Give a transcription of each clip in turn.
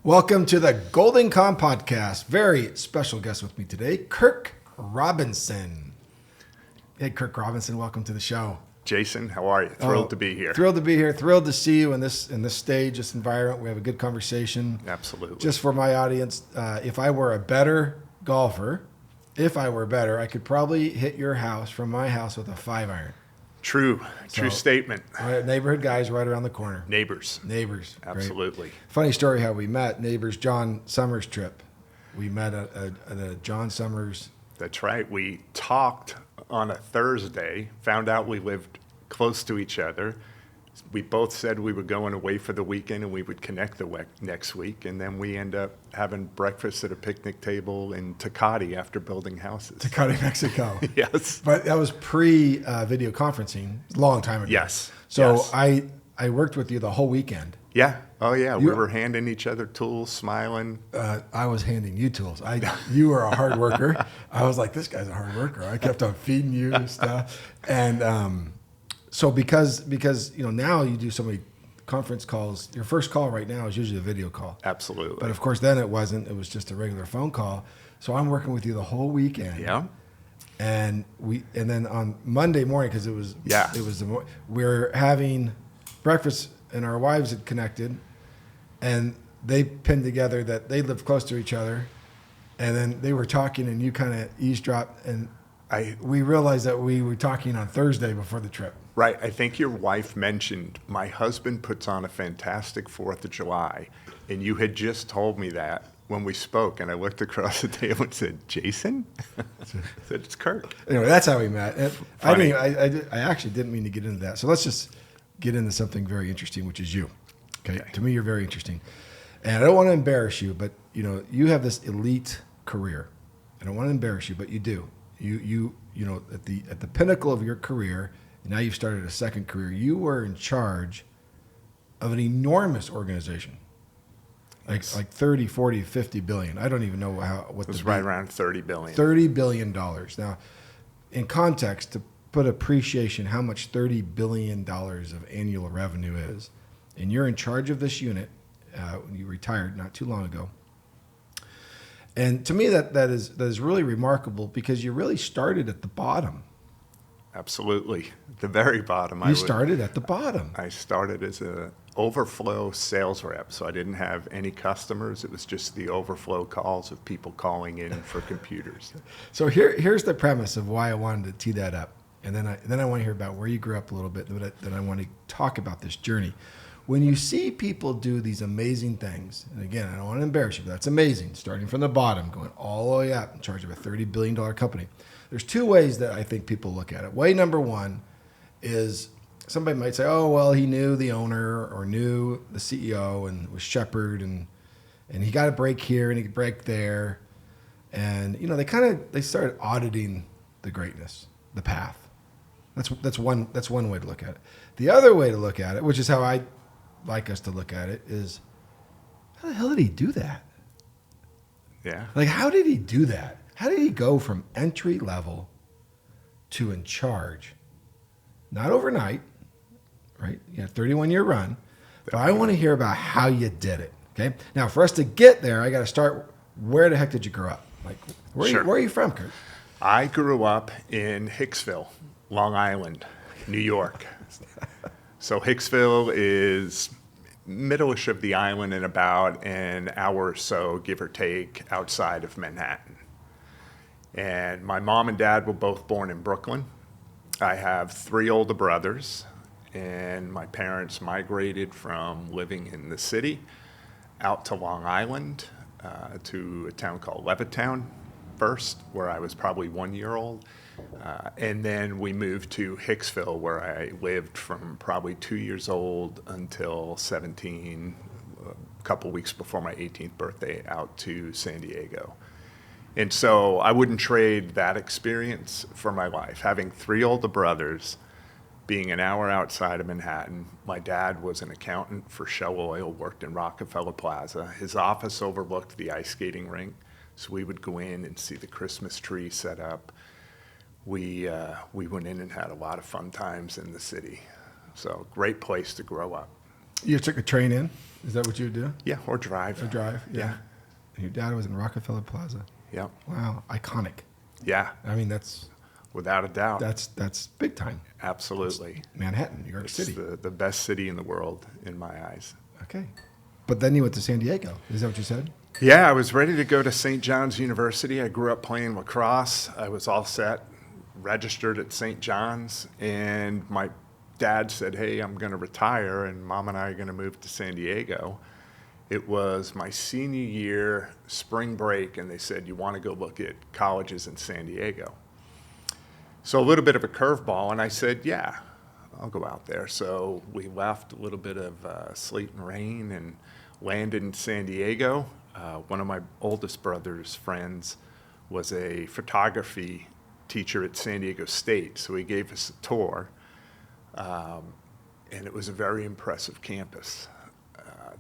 Welcome to the Golden Com Podcast. Very special guest with me today, Kirk Robinson. Hey, Kirk Robinson, welcome to the show. Jason, how are you? Thrilled to be here. Thrilled to be here. Thrilled to see you in this stage, this environment. We have a good conversation. Absolutely. Just for my audience, if I were a better golfer, I could probably hit your house from my house with a 5-iron. True statement. Neighborhood guys right around the corner. Neighbors. Absolutely. Great. Funny story how we met. Neighbors John Summers trip. We met at a John Summers. That's right. We talked on a Thursday, found out we lived close to each other. We both said we were going away for the weekend and we would connect next week. And then we end up having breakfast at a picnic table in Tecate after building houses. Tecate, Mexico. Yes. But that was pre-video conferencing, a long time ago. Yes. So yes. I worked with you the whole weekend. Yeah. Oh, yeah. We were handing each other tools, smiling. I was handing you tools. You were a hard worker. I was like, this guy's a hard worker. I kept on feeding you stuff. And so because now you do so many conference calls, your first call right now is usually a video call. Absolutely. But of course, then it wasn't. It was just a regular phone call. So I'm working with you the whole weekend. Yeah. And then on Monday morning, because we were having breakfast and our wives had connected, and they pinned together that they lived close to each other, and then they were talking, and you kind of eavesdropped, and we realized that we were talking on Thursday before the trip. Right. I think your wife mentioned my husband puts on a fantastic 4th of July, and you had just told me that when we spoke, and I looked across the table and said, Jason? I said, it's Kirk. Anyway, that's how we met. And I actually didn't mean to get into that. So let's just get into something very interesting, which is you. Okay. To me, you're very interesting. And I don't want to embarrass you, but you have this elite career. I don't want to embarrass you, but you do. You at the pinnacle of your career, and now you've started a second career. You were in charge of an enormous organization. Like 30, 40, 50 billion. I don't even know what it was right around 30 billion. $30 billion. Now, in context, to put appreciation how much $30 billion of annual revenue is, and you're in charge of this unit. You retired not too long ago. And to me, that is really remarkable because you really started at the bottom. Absolutely. The very bottom. You started at the bottom. I started as an Overflow sales rep, so I didn't have any customers. It was just the Overflow calls of people calling in for computers. So here's the premise of why I wanted to tee that up. And then I want to hear about where you grew up a little bit, but then I want to talk about this journey. When you see people do these amazing things, and again, I don't want to embarrass you, but that's amazing, starting from the bottom, going all the way up in charge of a $30 billion company. There's two ways that I think people look at it. Way number one is somebody might say, oh, well, he knew the owner or knew the CEO and was shepherd and he got a break here and he could break there. And, they started auditing the greatness, the path. That's one way to look at it. The other way to look at it, which is how I like us to look at it, is how the hell did he do that? Yeah. Like, how did he do that? How did he go from entry level to in charge? Not overnight, right? You had a 31-year run. But I want to hear about how you did it, okay? Now, for us to get there, I got to start, where the heck did you grow up? Like, where are you from, Kurt? I grew up in Hicksville, Long Island, New York. So Hicksville is middle-ish of the island and about an hour or so, give or take, outside of Manhattan. And my mom and dad were both born in Brooklyn. I have 3 older brothers, and my parents migrated from living in the city out to Long Island to a town called Levittown first, where I was probably 1 year old. And then we moved to Hicksville, where I lived from probably 2 years old until 17, a couple weeks before my 18th birthday, out to San Diego. And so I wouldn't trade that experience for my life. Having 3 older brothers, being an hour outside of Manhattan. My dad was an accountant for Shell Oil, worked in Rockefeller Plaza. His office overlooked the ice skating rink, so we would go in and see the Christmas tree set up. We went in and had a lot of fun times in the city. So great place to grow up. You took a train in? Is that what you would do? Yeah, or drive. Or drive? Yeah. And your dad was in Rockefeller Plaza. Yep. Wow, iconic. Yeah, I mean, that's without a doubt. that's big time. Absolutely. Manhattan, New York It's City. the best city in the world in my eyes. Okay. But then you went to San Diego. Is that what you said? Yeah, I was ready to go to St. John's University. I grew up playing lacrosse. I was all set, registered at St. John's, and my dad said, hey, I'm going to retire, and Mom and I are going to move to San Diego. It was my senior year, spring break, and they said, you want to go look at colleges in San Diego? So a little bit of a curveball, and I said, yeah, I'll go out there. So we left a little bit of sleet and rain and landed in San Diego. One of my oldest brother's friends was a photography teacher at San Diego State, so he gave us a tour, and it was a very impressive campus.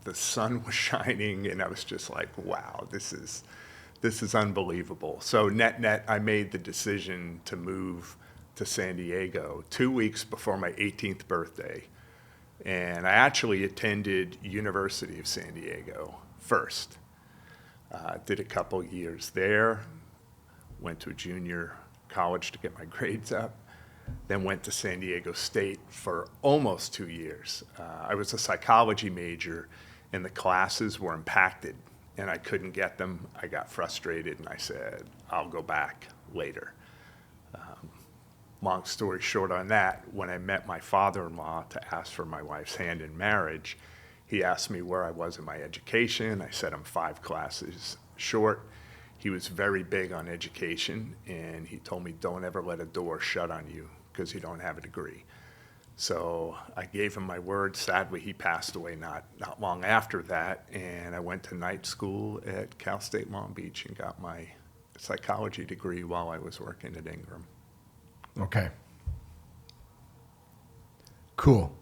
The sun was shining, and I was just like, wow, this is unbelievable. So net, I made the decision to move to San Diego 2 weeks before my 18th birthday, and I actually attended University of San Diego first. Did a couple years there, went to a junior college to get my grades up, then went to San Diego State for almost 2 years. I was a psychology major, and the classes were impacted, and I couldn't get them. I got frustrated, and I said, I'll go back later. Long story short on that, when I met my father-in-law to ask for my wife's hand in marriage, he asked me where I was in my education. I said I'm 5 classes short. He was very big on education, and he told me don't ever let a door shut on you because you don't have a degree. So I gave him my word. Sadly, he passed away not long after that, and I went to night school at Cal State Long Beach and got my psychology degree while I was working at Ingram. Okay. Cool.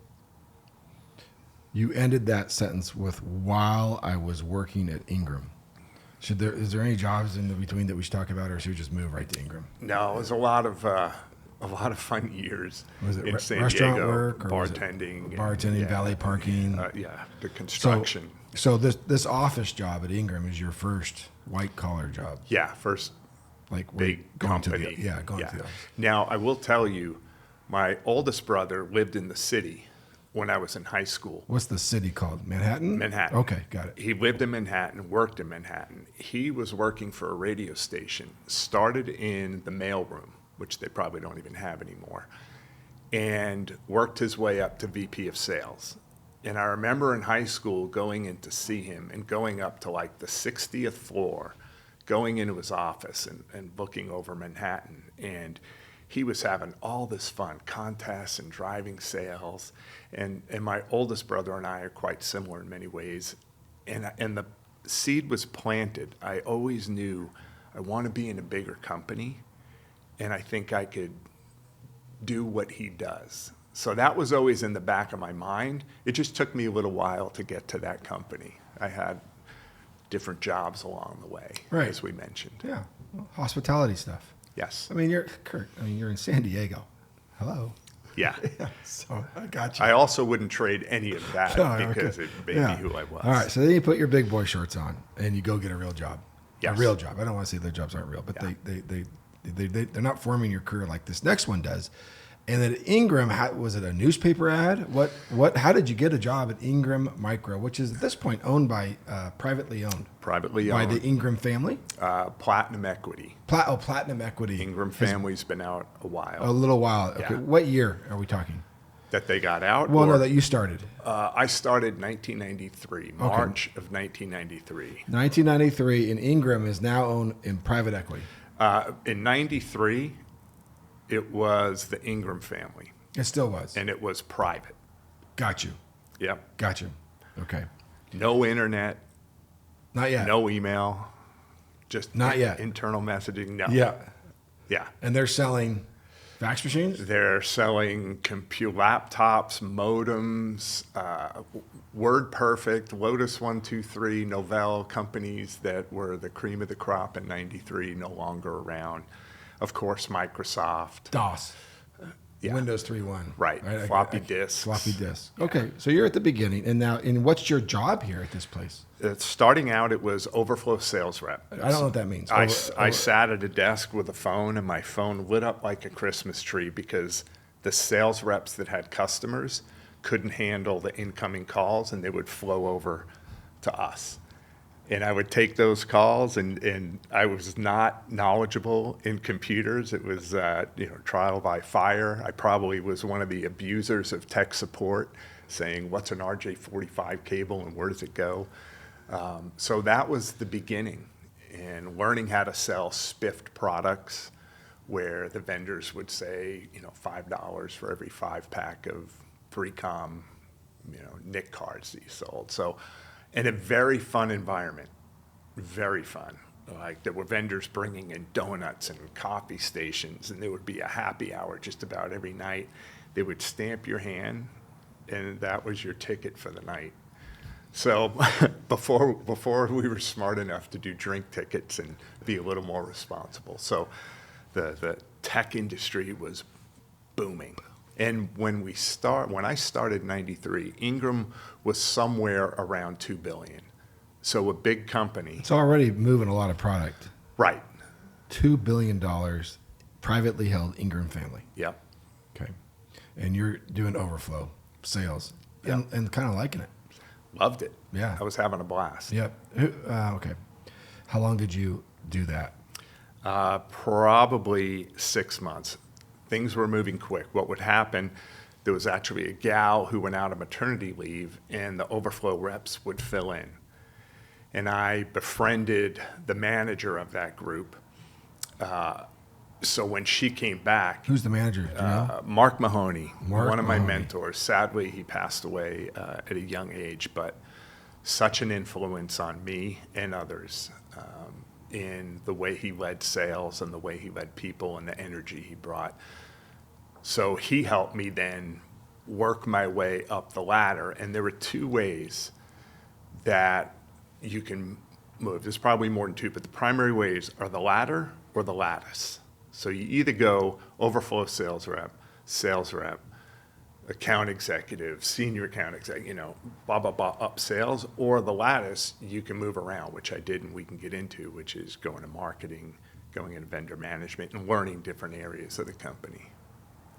You ended that sentence with "while I was working at Ingram." Is there any jobs in the between that we should talk about, or should we just move right to Ingram? No, it was a lot of fun years. Was it in San restaurant Diego, work, or bartending, valet parking? The construction. So this office job at Ingram is your first white collar job. Yeah, first Like big going to company. going to the office. Now, I will tell you, my oldest brother lived in the city when I was in high school. What's the city called? Manhattan? Manhattan. Okay, got it. He lived in Manhattan, worked in Manhattan. He was working for a radio station, started in the mailroom, which they probably don't even have anymore, and worked his way up to VP of sales. And I remember in high school going in to see him and going up to like the 60th floor, going into his office and looking over Manhattan. And he was having all this fun, contests and driving sales. And my oldest brother and I are quite similar in many ways. And the seed was planted. I always knew I want to be in a bigger company, and I think I could do what he does. So that was always in the back of my mind. It just took me a little while to get to that company. I had different jobs along the way, Right. as we mentioned. Yeah, well, hospitality stuff. Yes. I mean, you're in San Diego. Hello. Yeah. Yeah, so I got you. I also wouldn't trade any of that No, because okay. it made me who I was. All right, so then you put your big boy shorts on and you go get a real job. Yes. A real job. I don't want to say their jobs aren't real, but Yeah. they're not forming your career like this next one does. And then at Ingram, was it a newspaper ad? How did you get a job at Ingram Micro, which is at this point owned by privately owned Privately by owned. the Ingram family? Platinum Equity. Platinum Equity. Ingram family's been out a while. A little while. Okay, Yeah. what year are we talking? That they got out? Well, no, or- that you started. I started 1993, March of 1993. 1993, and Ingram is now owned in private equity. In 93, it was the Ingram family, It still was. and it was private. Got you. Yep. Got you. Okay. No internet, Not yet. no email, just Not yet. internal messaging. No. Yeah. Yeah. And they're selling fax machines? They're selling computer laptops, modems, WordPerfect, Lotus 123, Novell, companies that were the cream of the crop in 93, no longer around. Of course, Microsoft. DOS. Yeah. Windows 3.1. Right. Floppy disks. Floppy disks. Okay, so you're at the beginning, and what's your job here at this place? Starting out, it was Overflow sales rep. I don't know what that means. I sat at a desk with a phone, and my phone lit up like a Christmas tree because the sales reps that had customers couldn't handle the incoming calls, and they would flow over to us. And I would take those calls, and I was not knowledgeable in computers. It was trial by fire. I probably was one of the abusers of tech support, saying, what's an RJ45 cable and where does it go? So that was the beginning, and learning how to sell spiffed products where the vendors would say, $5 for every 5-pack of 3Com, NIC cards that you sold. So, in a very fun environment, very fun. Like there were vendors bringing in donuts and coffee stations, and there would be a happy hour just about every night. They would stamp your hand, and that was your ticket for the night. So before we were smart enough to do drink tickets and be a little more responsible. So the tech industry was booming. And when I started in '93, Ingram was somewhere around $2 billion. So a big company. It's already moving a lot of product. Right. $2 billion, privately held Ingram family. Yep. Okay. And you're doing Overflow sales and kind of liking it. Loved it. Yeah. I was having a blast. Yep. Okay. How long did you do that? Probably 6 months. Things were moving quick. What would happen, there was actually a gal who went out on maternity leave, and the Overflow reps would fill in. And I befriended the manager of that group. So when she came back. Who's the manager? Do you know? Mark Mahoney, one of my Mahoney. mentors. Sadly, he passed away at a young age, but such an influence on me and others in the way he led sales and the way he led people and the energy he brought. So he helped me then work my way up the ladder. And there were 2 ways that you can move. There's probably more than 2, but the primary ways are the ladder or the lattice. So you either go Overflow sales rep, account executive, senior account executive, blah, blah, blah, up sales, or the lattice, you can move around, which I did and we can get into, which is going to marketing, going into vendor management, and learning different areas of the company.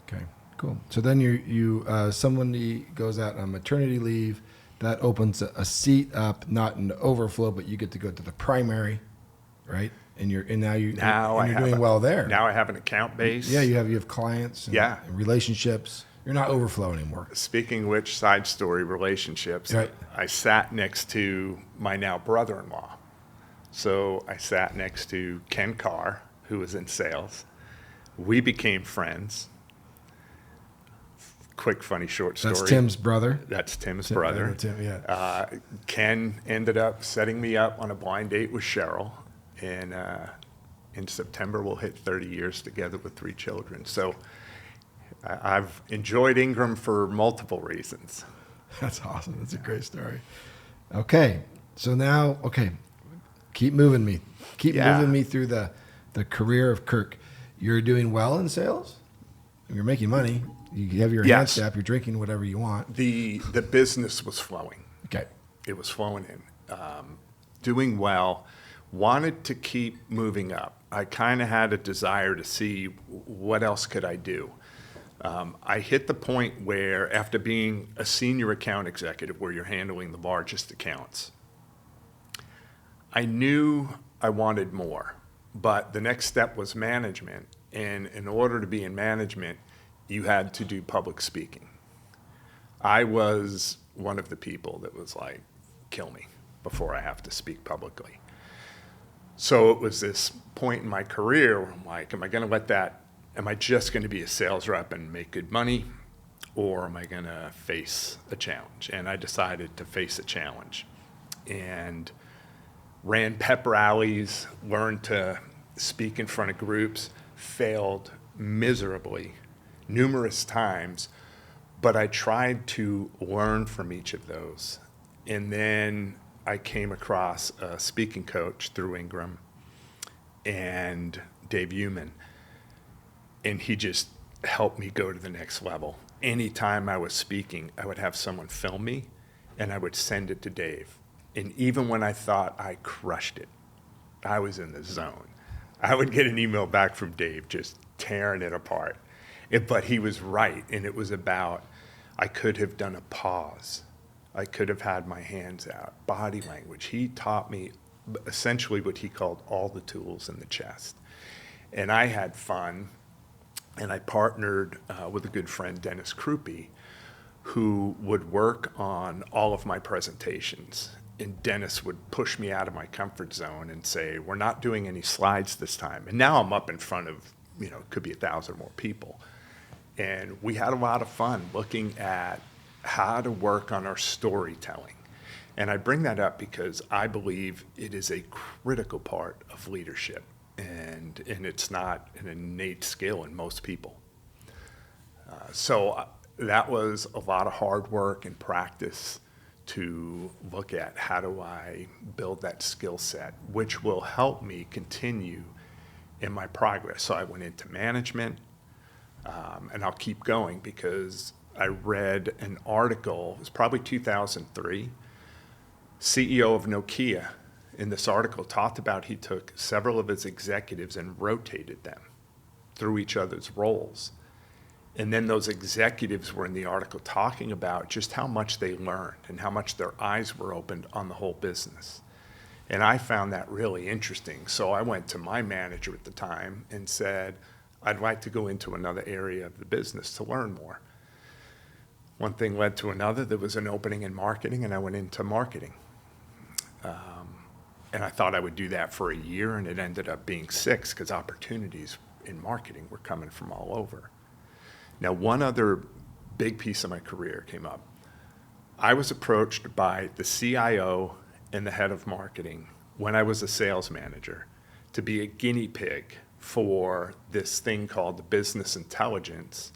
Okay, cool. So then somebody goes out on maternity leave. That opens a seat up, not in Overflow, but you get to go to the primary, right? And you're doing well there. Now I have an account base. Yeah, you have clients and relationships. You're not Overflow anymore. Speaking of which, side story, relationships. Right. I sat next to my now brother-in-law. So I sat next to Ken Carr, who was in sales. We became friends. Quick, funny, short story. That's Tim's brother. That's Tim's brother. Tim, yeah. Ken ended up setting me up on a blind date with Cheryl. And in September, we'll hit 30 years together with 3 children. So I've enjoyed Ingram for multiple reasons. That's awesome. That's a great story. Okay. So now, keep moving me. Keep moving me through the career of Kirk. You're doing well in sales? You're making money. You have your hand step. You're drinking whatever you want. The business was flowing. Okay. It was flowing in. Doing well. Wanted to keep moving up. I kind of had a desire to see what else could I do. I hit the point where after being a senior account executive where you're handling the largest accounts, I knew I wanted more, but the next step was management. And in order to be in management, you had to do public speaking. I was one of the people that was like, kill me before I have to speak publicly. So it was this point in my career where I'm like, am I just going to be a sales rep and make good money, or am I going to face a challenge? And I decided to face a challenge and ran pep rallies, learned to speak in front of groups, failed miserably numerous times, but I tried to learn from each of those. And then I came across a speaking coach through Ingram and Dave Yewman, and he just helped me go to the next level. Anytime I was speaking, I would have someone film me and I would send it to Dave. And even when I thought I crushed it, I was in the zone, I would get an email back from Dave just tearing it apart. But he was right, and it was about, I could have done a pause. I could have had my hands out, body language. He taught me essentially what he called all the tools in the chest. And I had fun, and I partnered with a good friend, Dennis Crupi, who would work on all of my presentations. And Dennis would push me out of my comfort zone and say, we're not doing any slides this time. And now I'm up in front of, it could be 1,000 more people. And we had a lot of fun looking at how to work on our storytelling. And I bring that up because I believe it is a critical part of leadership. And it's not an innate skill in most people. So that was a lot of hard work and practice to look at how do I build that skill set, which will help me continue in my progress. So I went into management, and I'll keep going because I read an article, it was probably 2003, CEO of Nokia in this article talked about he took several of his executives and rotated them through each other's roles. And then those executives were in the article talking about just how much they learned and how much their eyes were opened on the whole business. And I found that really interesting. So I went to my manager at the time and said, I'd like to go into another area of the business to learn more. One thing led to another. There was an opening in marketing, and I went into marketing. And I thought I would do that for a year, and it ended up being 6 because opportunities in marketing were coming from all over. Now, one other big piece of my career came up. I was approached by the CIO and the head of marketing when I was a sales manager to be a guinea pig for this thing called the business intelligence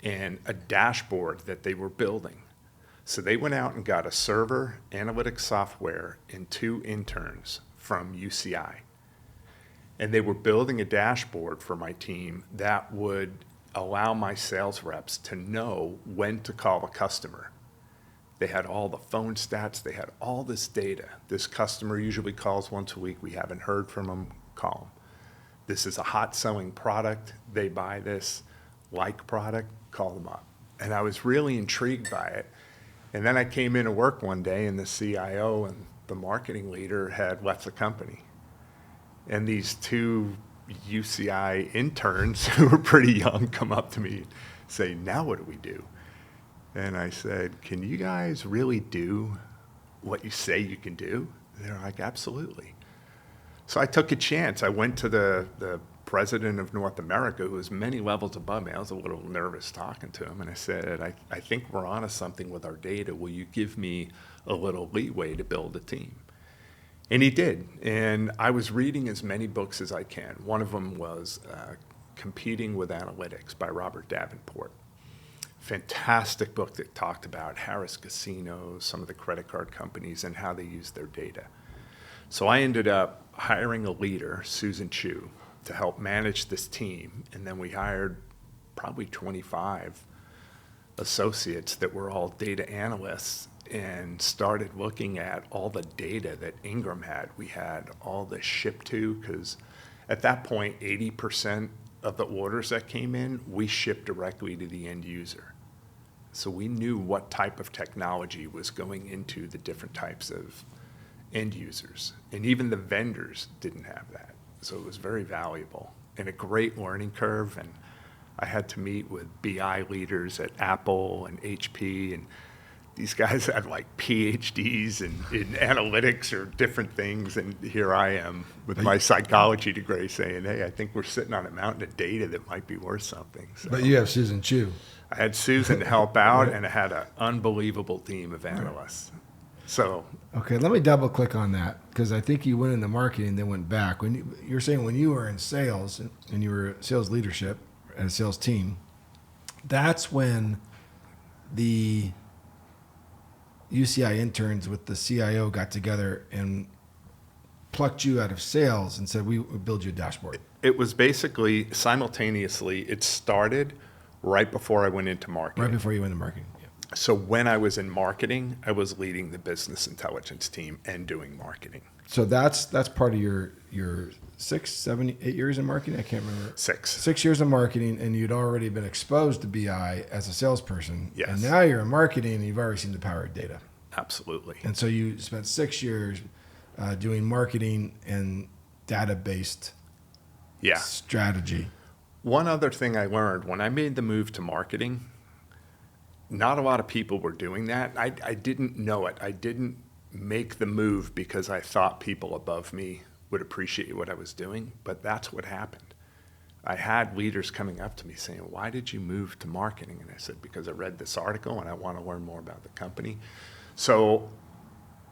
and a dashboard that they were building. So they went out and got a server, analytics software, and 2 interns from UCI. And they were building a dashboard for my team that would allow my sales reps to know when to call a customer. They had all the phone stats. They had all this data. This customer usually calls once a week. We haven't heard from them, call them. This is a hot selling product. They buy this like product, call them up. And I was really intrigued by it. And then I came into work one day and the CIO and the marketing leader had left the company. And these 2 UCI interns who were pretty young come up to me and say, now what do we do? And I said, can you guys really do what you say you can do? And they're like, absolutely. So I took a chance. I went to the president of North America, who was many levels above me. I was a little nervous talking to him. And I said, I think we're onto something with our data. Will you give me a little leeway to build a team? And he did. And I was reading as many books as I can. One of them was Competing with Analytics by Robert Davenport. Fantastic book that talked about Harris Casinos, some of the credit card companies, and how they use their data. So I ended up hiring a leader, Susan Chiu, to help manage this team. And then we hired probably 25 associates that were all data analysts and started looking at all the data that Ingram had. We had all the ship to, because at that point, 80% of the orders that came in, we shipped directly to the end user. So we knew what type of technology was going into the different types of end users. And even the vendors didn't have that. So it was very valuable and a great learning curve. And I had to meet with BI leaders at Apple and HP, and these guys had like PhDs in analytics or different things. And here I am with my psychology degree saying, hey, I think we're sitting on a mountain of data that might be worth something. So But you have Susan Chiu. I had Susan to help out, and I had an unbelievable team of analysts. So Okay, let me double click on that because I think you went into marketing, then went back. When you're saying when you were in sales and you were sales leadership and a sales team, that's when the UCI interns with the CIO got together and plucked you out of sales and said, we build you a dashboard. it was basically simultaneously, it started right before I went into marketing. Right before you went into marketing. Yeah. So when I was in marketing, I was leading the business intelligence team and doing marketing. So that's part of your 6, 7, 8 years in marketing. I can't remember. 6 years in marketing, and you'd already been exposed to BI as a salesperson. Yes. And now you're in marketing, and you've already seen the power of data. Absolutely. And so you spent 6 years doing marketing and data-based strategy. One other thing I learned when I made the move to marketing, not a lot of people were doing that. I didn't know it. I didn't make the move because I thought people above me would appreciate what I was doing, but that's what happened. I had leaders coming up to me saying, "Why did you move to marketing?" And I said, "Because I read this article and I want to learn more about the company." So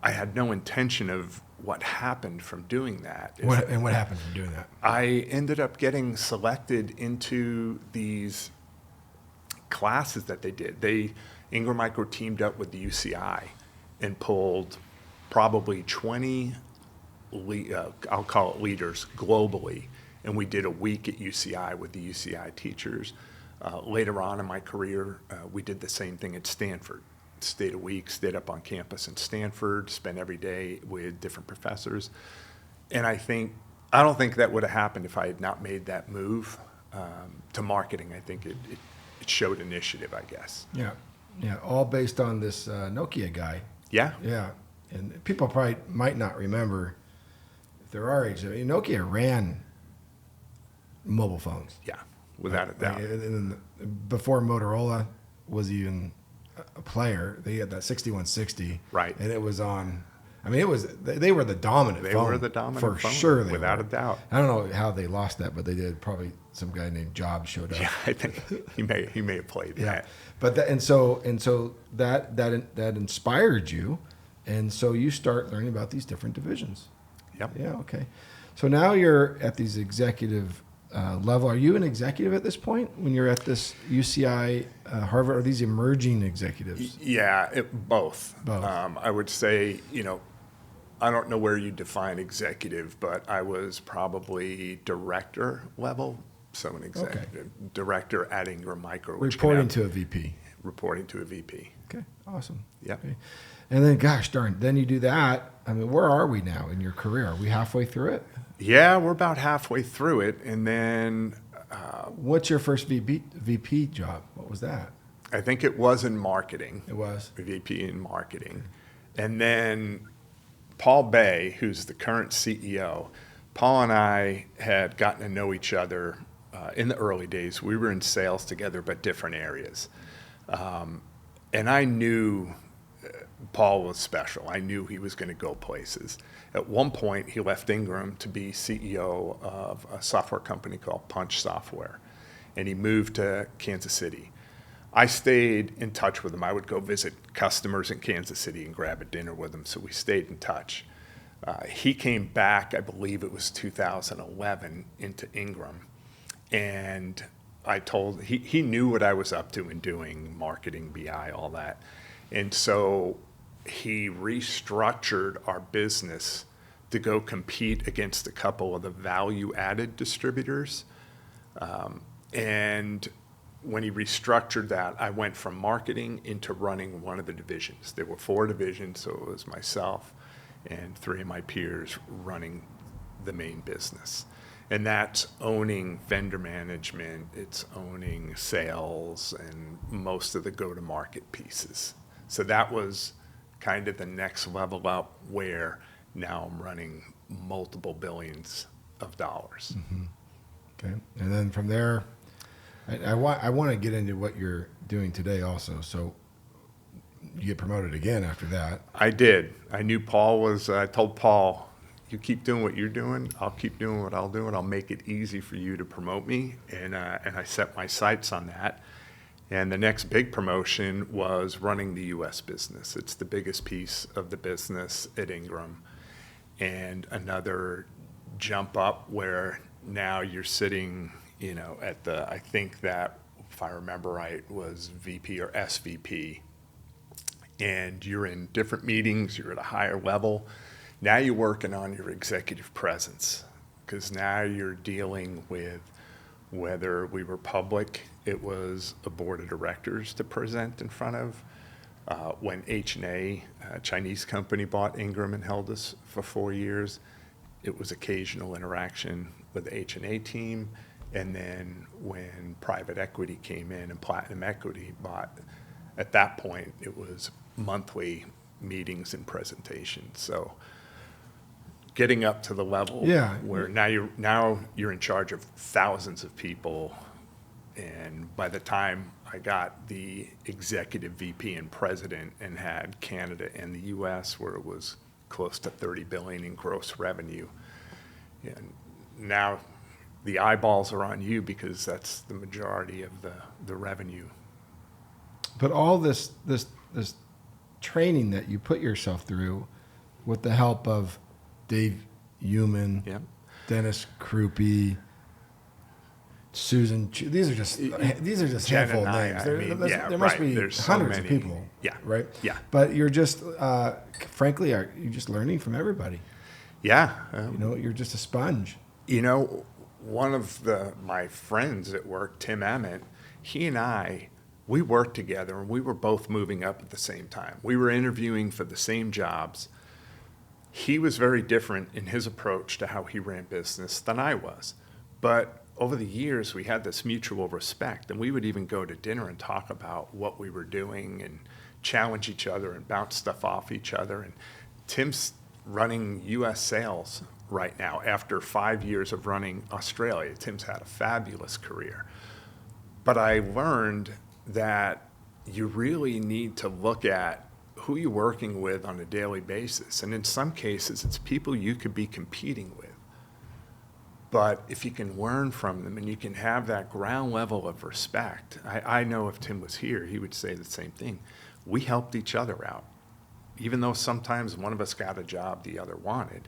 I had no intention of what happened from doing that. What happened from doing that? I ended up getting selected into these classes that they did. Ingram Micro teamed up with the UCI and pulled probably 20, I'll call it leaders globally, and we did a week at UCI with the UCI teachers. Later on in my career, we did the same thing at Stanford. Stayed a week, stayed up on campus in Stanford, spent every day with different professors. And I don't think that would have happened if I had not made that move to marketing. I think it showed initiative, I guess. Yeah. All based on this Nokia guy. Yeah. Yeah. And people probably might not remember, if they're our age, Nokia ran mobile phones. Yeah, without a doubt. And before Motorola was even a player, they had that 6160. Right. And it was on, they were the dominant phone. They were the dominant for phone, sure. without a doubt. I don't know how they lost that, but they did. Probably some guy named Jobs showed up. Yeah, I think he may have played that. But that inspired you, and so you start learning about these different divisions. Yep. Yeah. Okay. So now you're at these executive level. Are you an executive at this point when you're at this UCI, Harvard? Are these emerging executives? Yeah, both. Both. I would say, I don't know where you define executive, but I was probably director level. So an executive director at Ingram Micro. Reporting to a VP. Reporting to a VP. Okay, awesome. Yeah. Okay. And then, gosh darn, then you do that. Where are we now in your career? Are we halfway through it? Yeah, we're about halfway through it. And then... what's your first VP job? What was that? I think it was in marketing. It was? VP in marketing. And then Paul Bay, who's the current CEO, Paul and I had gotten to know each other in the early days. We were in sales together, but different areas. And I knew Paul was special. I knew he was going to go places. At one point, he left Ingram to be CEO of a software company called Punch Software, and he moved to Kansas City. I stayed in touch with him. I would go visit customers in Kansas City and grab a dinner with him, so we stayed in touch. He came back, I believe it was 2011, into Ingram, and he knew what I was up to in doing marketing, BI, all that. And so he restructured our business to go compete against a couple of the value-added distributors. And when he restructured that, I went from marketing into running one of the divisions. There were 4 divisions, so it was myself and 3 of my peers running the main business. And that's owning vendor management, it's owning sales, and most of the go-to-market pieces. So that was kind of the next level up, where now I'm running multiple billions of dollars. Mm-hmm. Okay. And then from there, I want to get into what you're doing today also. So you get promoted again after that. I did. I knew Paul was, I told Paul, you keep doing what you're doing, I'll keep doing what I'll do, and I'll make it easy for you to promote me. And I set my sights on that. And the next big promotion was running the U.S. business. It's the biggest piece of the business at Ingram. And another jump up where now you're sitting, at the, I think that, if I remember right, was VP or SVP. And you're in different meetings, you're at a higher level. Now you're working on your executive presence, because now you're dealing with Whether we were public, it was a board of directors to present in front of. When H&A, a Chinese company, bought Ingram and held us for 4 years, it was occasional interaction with the H&A team. And then when private equity came in and Platinum Equity bought, at that point, it was monthly meetings and presentations. So getting up to the level where now you're in charge of thousands of people. And by the time I got the executive VP and president and had Canada and the US, where it was close to 30 billion in gross revenue, and now the eyeballs are on you because that's the majority of the revenue. But all this training that you put yourself through with the help of Dave Yewman, Dennis Crupi, Susan Chiu, these are just handful of names. There must be hundreds of people. Yeah. Right? Yeah. But you're just, frankly, you're just learning from everybody. Yeah. You're just a sponge. One of my friends at work, Tim Ament, he and I, we worked together and we were both moving up at the same time. We were interviewing for the same jobs. He was very different in his approach to how he ran business than I was. But over the years, we had this mutual respect, and we would even go to dinner and talk about what we were doing and challenge each other and bounce stuff off each other. And Tim's running U.S. sales right now after 5 years of running Australia. Tim's had a fabulous career. But I learned that you really need to look at who you're working with on a daily basis. And in some cases, it's people you could be competing with. But if you can learn from them and you can have that ground level of respect, I know if Tim was here, he would say the same thing. We helped each other out. Even though sometimes one of us got a job the other wanted,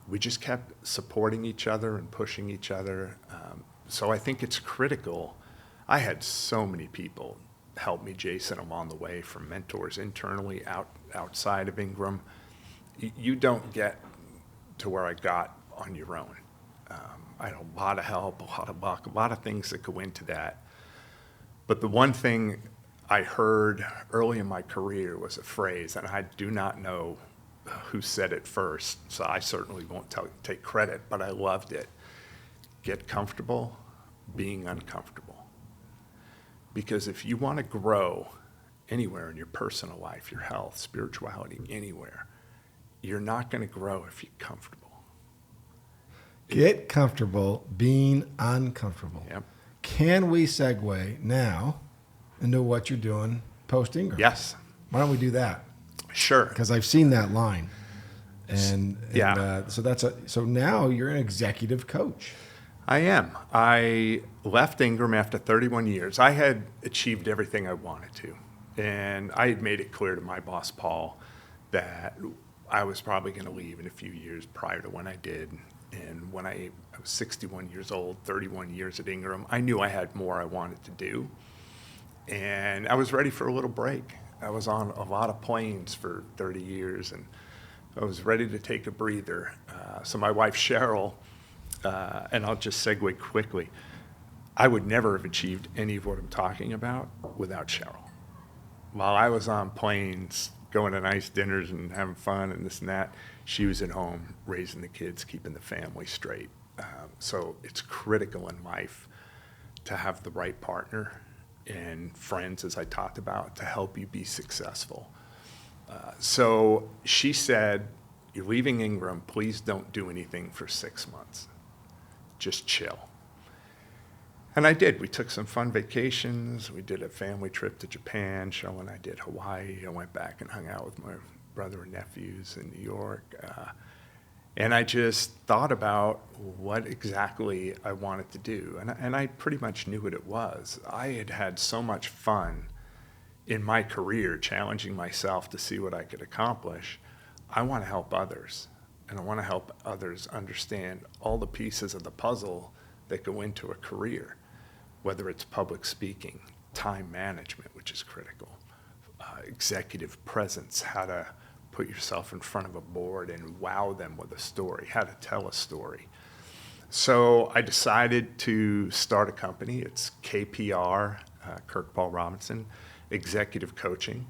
we just kept supporting each other and pushing each other. So I think it's critical. I had so many people help me, Jason, along the way, from mentors internally, outside of Ingram. You don't get to where I got on your own. I had a lot of help, a lot of luck, a lot of things that go into that. But the one thing I heard early in my career was a phrase, and I do not know who said it first, so I certainly won't take credit, but I loved it. Get comfortable being uncomfortable. Because if you want to grow anywhere in your personal life, your health, spirituality, anywhere, you're not going to grow if you're comfortable. Get comfortable being uncomfortable. Yep. Can we segue now into what you're doing post Ingram? Yes. Why don't we do that? Sure. Because I've seen that line. Yeah. So now you're an executive coach. I am. I left Ingram after 31 years. I had achieved everything I wanted to. And I had made it clear to my boss, Paul, that I was probably going to leave in a few years prior to when I did. And when I was 61 years old, 31 years at Ingram, I knew I had more I wanted to do. And I was ready for a little break. I was on a lot of planes for 30 years, and I was ready to take a breather. So my wife, Cheryl, and I'll just segue quickly, I would never have achieved any of what I'm talking about without Cheryl. While I was on planes, going to nice dinners and having fun and this and that, she was at home raising the kids, keeping the family straight. So it's critical in life to have the right partner and friends, as I talked about, to help you be successful. So she said, "You're leaving Ingram, please don't do anything for 6 months. Just chill." And I did. We took some fun vacations. We did a family trip to Japan. Cheryl and I did Hawaii. I went back and hung out with my brother and nephews in New York. And I just thought about what exactly I wanted to do. And I pretty much knew what it was. I had had so much fun in my career challenging myself to see what I could accomplish. I want to help others. And I want to help others understand all the pieces of the puzzle that go into a career, whether it's public speaking, time management, which is critical, executive presence, how to put yourself in front of a board and wow them with a story, how to tell a story. So I decided to start a company. It's KPR, Kirk Robinson, Executive Coaching.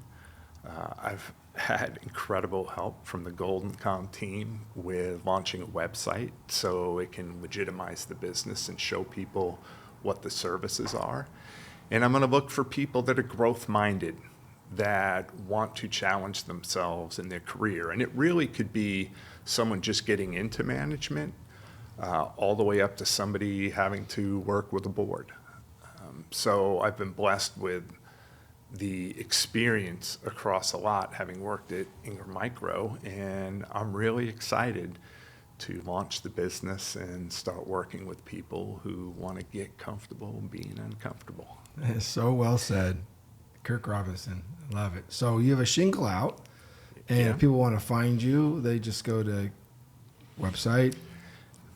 I've had incredible help from the Golden Com team with launching a website so it can legitimize the business and show people what the services are. And I'm going to look for people that are growth-minded, that want to challenge themselves in their career. And it really could be someone just getting into management, all the way up to somebody having to work with a board. So I've been blessed with the experience across a lot, having worked at Ingram Micro, and I'm really excited to launch the business and start working with people who want to get comfortable being uncomfortable. That is so well said. Kirk Robinson, love it. So you have a shingle out, and Yeah. if people want to find you, they just go to website.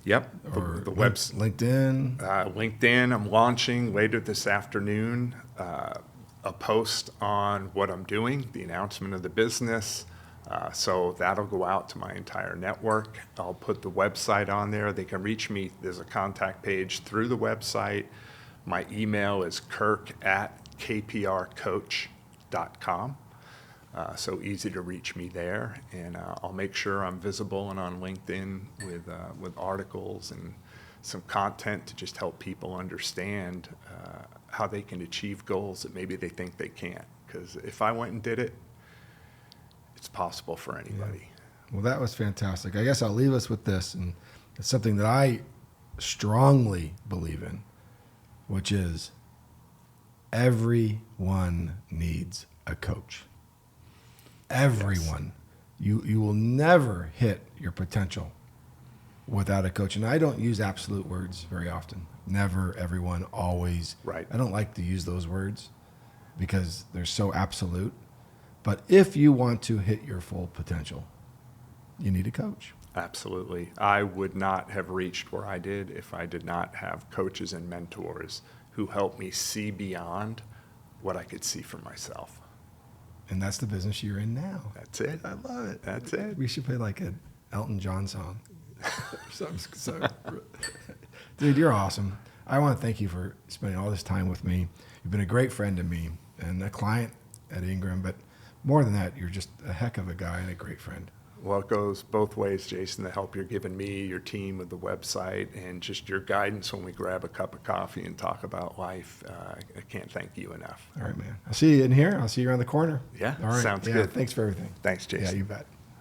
Yep, Or the web's LinkedIn. LinkedIn. I'm launching later this afternoon a post on what I'm doing, the announcement of the business. So that'll go out to my entire network. I'll put the website on there. They can reach me. There's a contact page through the website. My email is kirk@kprcoach.com. So easy to reach me there, and I'll make sure I'm visible and on LinkedIn with articles and some content to just help people understand how they can achieve goals that maybe they think they can't. Because if I went and did it, it's possible for anybody. Well, that was fantastic. I guess I'll leave us with this, and it's something that I strongly believe in, which is everyone needs a coach. Everyone. Yes. You will never hit your potential without a coach. And I don't use absolute words very often. Never, everyone, always. Right. I don't like to use those words because they're so absolute. But if you want to hit your full potential, you need a coach. Absolutely. I would not have reached where I did if I did not have coaches and mentors who helped me see beyond what I could see for myself. And that's the business you're in now. That's it. I love it. That's it. We should play like an Elton John song. Dude, you're awesome. I want to thank you for spending all this time with me. You've been a great friend to me and a client at Ingram, but more than that, you're just a heck of a guy and a great friend. Well, it goes both ways, Jason, the help you're giving me, your team with the website, and just your guidance when we grab a cup of coffee and talk about life. I can't thank you enough. All right, man. I'll see you in here. I'll see you around the corner. Yeah, all right. sounds good. Thanks for everything. Thanks, Jason. Yeah, you bet.